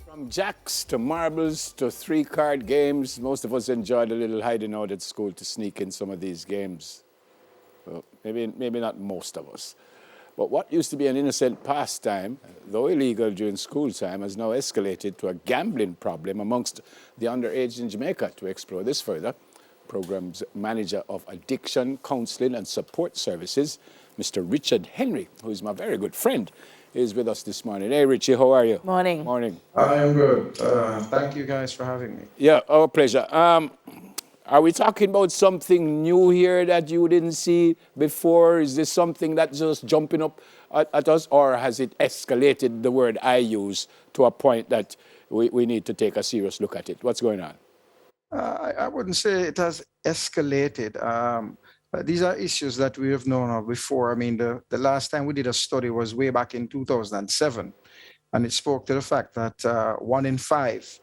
From jacks to marbles to three-card games, most of us enjoyed a little hiding out at school to sneak in some of these games. Well, maybe not most of us. But what used to be an innocent pastime, though illegal during school time, has now escalated to a gambling problem amongst the underage in Jamaica. To explore this further, program's manager of addiction, counseling and support services, Mr. Richard Henry, who is my very good friend, is with us this morning. Hey, Richie, how are you? Morning. Morning. I am good. Thank you guys for having me. Yeah, our pleasure. Are we talking about something new here that you didn't see before? Is this something that's just jumping up at us, or has it escalated, the word I use, to a point that we need to take a serious look at it? What's going on? I wouldn't say it has escalated. But these are issues that we have known of before. I mean, the last time we did a study was way back in 2007, and it spoke to the fact that 1 in 5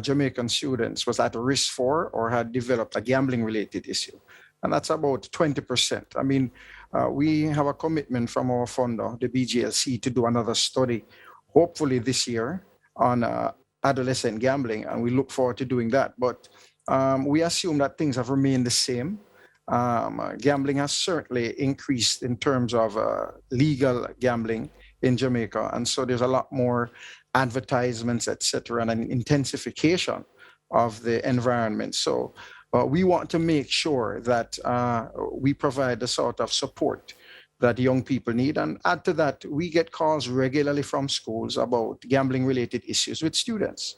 Jamaican students was at risk for or had developed a gambling-related issue. And that's about 20%. I mean, we have a commitment from our funder, the BGLC, to do another study, hopefully this year, on adolescent gambling, and we look forward to doing that. But we assume that things have remained the same. Gambling has certainly increased in terms of legal gambling in Jamaica, and so there's a lot more advertisements, etc., and an intensification of the environment. So we want to make sure that we provide the sort of support that young people need, and add to that, we get calls regularly from schools about gambling-related issues with students.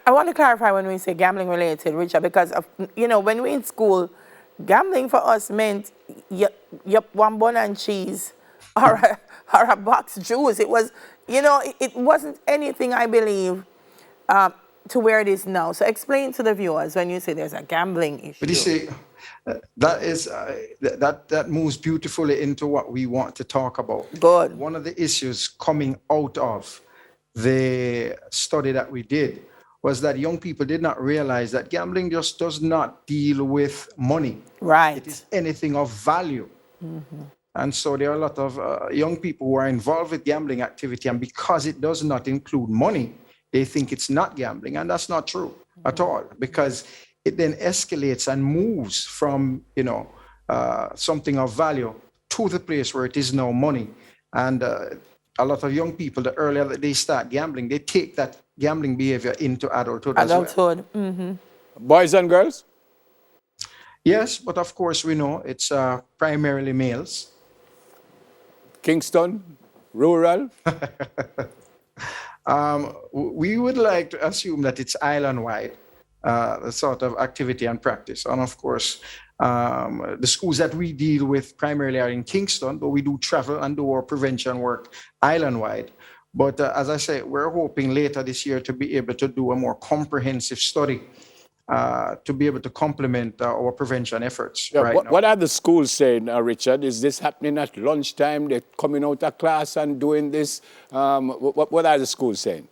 I want to clarify when we say gambling related, Richard, because when we're in school, gambling for us meant one bun and cheese or a box juice. It was, it wasn't anything, I believe, to where it is now. So explain to the viewers when you say there's a gambling issue. But you see, that moves beautifully into what we want to talk about. Good. One of the issues coming out of the study that we did was that young people did not realize that gambling just does not deal with money. Right. It is anything of value. Mm-hmm. And so there are a lot of young people who are involved with gambling activity, and because it does not include money, they think it's not gambling, and that's not true at all, because it then escalates and moves from something of value to the place where it is now money. And a lot of young people, the earlier that they start gambling, they take that gambling behavior into adulthood as well. Mm-hmm. Boys and girls? Yes, but of course we know it's primarily males. Kingston? Rural? We would like to assume that it's island-wide, the sort of activity and practice. And of course, the schools that we deal with primarily are in Kingston, but we do travel and do our prevention work island-wide. But as I say, we're hoping later this year to be able to do a more comprehensive study to be able to complement our prevention efforts. Yeah, right now. What are the schools saying, Richard? Is this happening at lunchtime? They're coming out of class and doing this? What are the schools saying?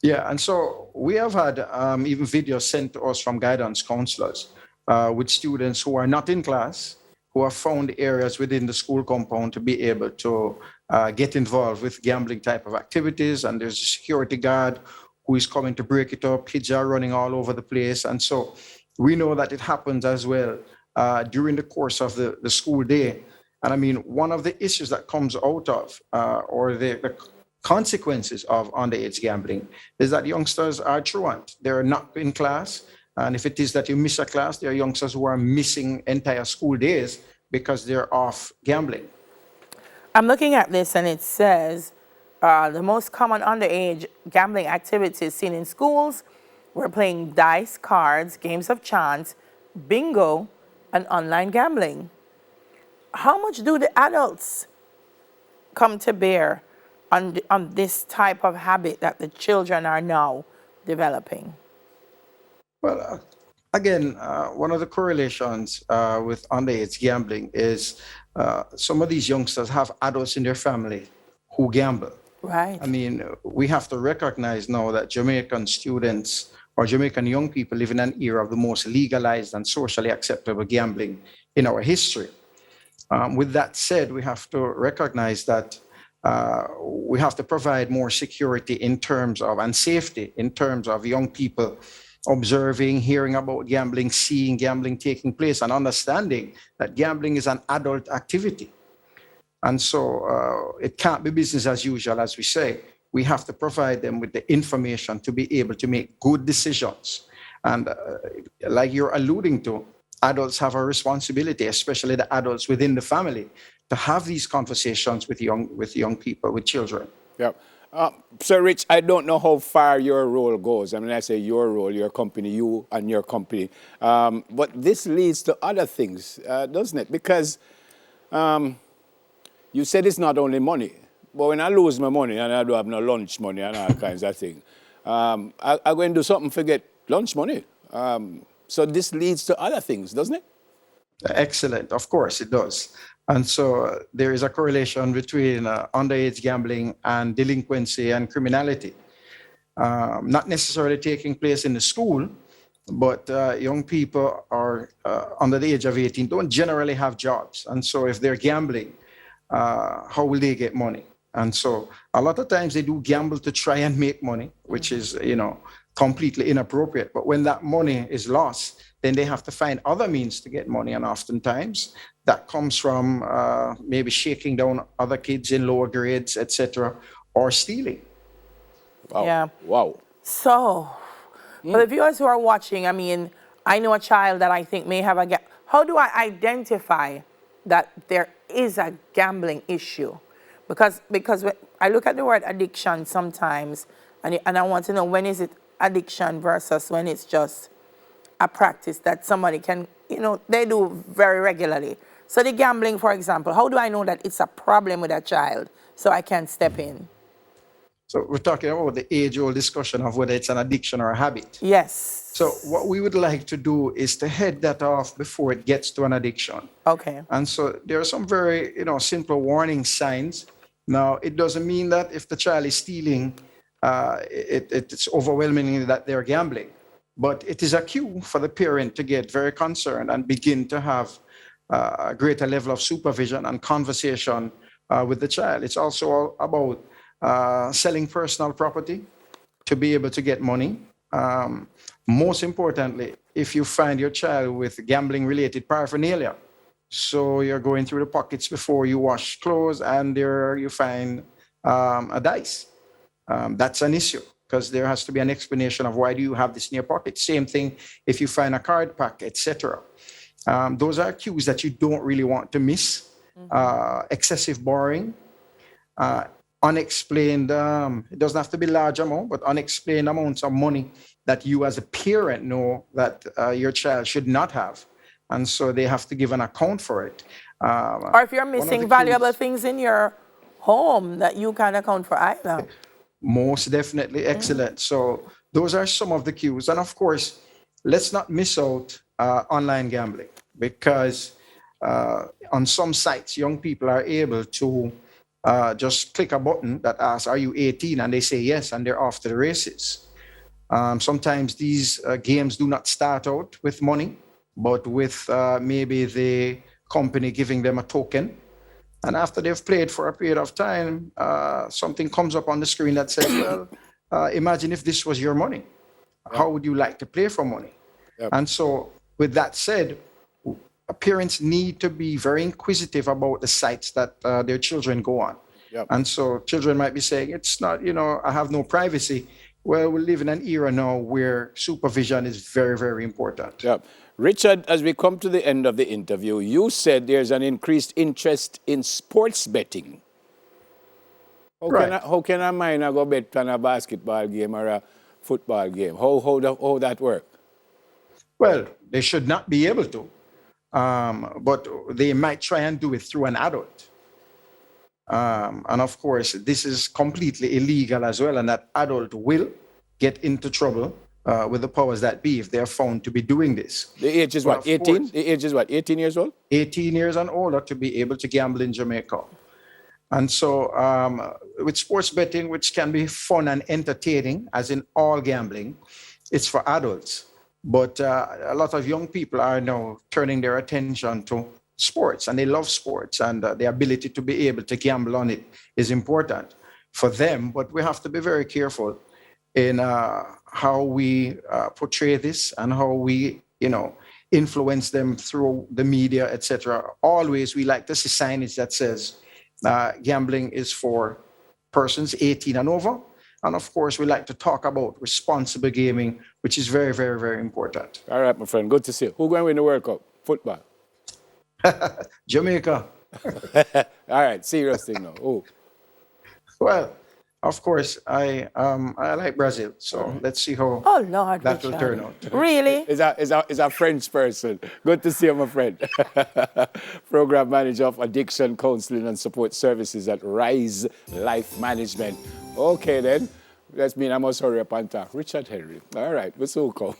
Yeah, and so we have had even videos sent to us from guidance counselors with students who are not in class, who have found areas within the school compound to be able to get involved with gambling type of activities. And there's a security guard who is coming to break it up. Kids are running all over the place. And so we know that it happens as well during the course of the school day. And I mean, one of the issues that comes out of, or the consequences of underage gambling, is that youngsters are truant. They're not in class. And if it is that you miss a class, there are youngsters who are missing entire school days because they're off gambling. I'm looking at this and it says the most common underage gambling activities seen in schools were playing dice, cards, games of chance, bingo, and online gambling. How much do the adults come to bear on this type of habit that the children are now developing? Well, again, one of the correlations with underage gambling is some of these youngsters have adults in their family who gamble. Right. I mean, we have to recognize now that Jamaican students or Jamaican young people live in an era of the most legalized and socially acceptable gambling in our history. With that said, we have to recognize that We have to provide more security in terms of, and safety in terms of young people observing, hearing about gambling, seeing gambling taking place, and understanding that gambling is an adult activity. And so it can't be business as usual, as we say. We have to provide them with the information to be able to make good decisions. And like you're alluding to, adults have a responsibility, especially the adults within the family, to have these conversations with young people, with children. Yeah. So, Rich, I don't know how far your role goes. I mean, I say your role, your company, you and your company. But this leads to other things, doesn't it? Because you said it's not only money. But when I lose my money and I don't have no lunch money and all kinds of things, I'm going to do something to get lunch money. So this leads to other things, doesn't it? Excellent. Of course, it does. And so there is a correlation between underage gambling and delinquency and criminality. Not necessarily taking place in the school, but young people are under the age of 18 don't generally have jobs. And so if they're gambling, how will they get money? And so a lot of times they do gamble to try and make money, which is, completely inappropriate. But when that money is lost, then they have to find other means to get money. And oftentimes that comes from maybe shaking down other kids in lower grades, etc., or stealing. Wow. Yeah. Wow. So, for the viewers who are watching, I mean, I know a child that I think may have a how do I identify that there is a gambling issue? Because when I look at the word addiction sometimes, and I want to know, when is it addiction versus when it's just a practice that somebody can, they do very regularly. So the gambling, for example, how do I know that it's a problem with a child so I can step in? So we're talking about the age-old discussion of whether it's an addiction or a habit. Yes. So what we would like to do is to head that off before it gets to an addiction. Okay. And so there are some very, simple warning signs. Now, it doesn't mean that if the child is stealing, it's overwhelmingly that they're gambling. But it is a cue for the parent to get very concerned and begin to have a greater level of supervision and conversation with the child. It's also about selling personal property to be able to get money. Most importantly, if you find your child with gambling-related paraphernalia, so you're going through the pockets before you wash clothes and there you find a dice, that's an issue, because there has to be an explanation of why do you have this in your pocket. Same thing if you find a card pack, etc. Those are cues that you don't really want to miss. Excessive borrowing, unexplained, it doesn't have to be large amount, but unexplained amounts of money that you as a parent know that your child should not have. And so they have to give an account for it. Or if you're missing valuable things in your home that you can't account for either. Most definitely. Excellent. So those are some of the cues. And of course, let's not miss out online gambling, because on some sites, young people are able to just click a button that asks, are you 18? And they say yes, and they're off to the races. Sometimes these games do not start out with money, but with maybe the company giving them a token. And after they've played for a period of time, something comes up on the screen that says, well, imagine if this was your money. How would you like to play for money? Yep. And so with that said, parents need to be very inquisitive about the sites that their children go on. Yep. And so children might be saying, it's not, I have no privacy. Well, we live in an era now where supervision is very, very important. Yep. Richard, as we come to the end of the interview, you said there's an increased interest in sports betting. How can a minor go bet on a basketball game or a football game? How that work? Well, they should not be able to, but they might try and do it through an adult. And of course, this is completely illegal as well, and that adult will get into trouble with the powers that be if they are found to be doing this. The age is what, 18? The age is what, 18 years old? 18 years and older to be able to gamble in Jamaica. And so with sports betting, which can be fun and entertaining, as in all gambling, it's for adults. But a lot of young people are now turning their attention to sports and they love sports, and the ability to be able to gamble on it is important for them. But we have to be very careful in how we portray this and how we, influence them through the media, etc. Always, we like to see signage that says gambling is for persons 18 and over. And of course, we like to talk about responsible gaming, which is very, very, very important. All right, my friend. Good to see you. Who going to win the World Cup? Football. Jamaica. All right, serious thing now. Oh, Well, of course, I like Brazil, so let's see how Oh, Lord, that will Richard. turn out. Really? is a French person. Good to see you, my friend. Program manager of Addiction Counseling and Support Services at Rise Life Management. Okay, then. That means I must hurry up and talk. Richard Henry. All right, we'll soon come.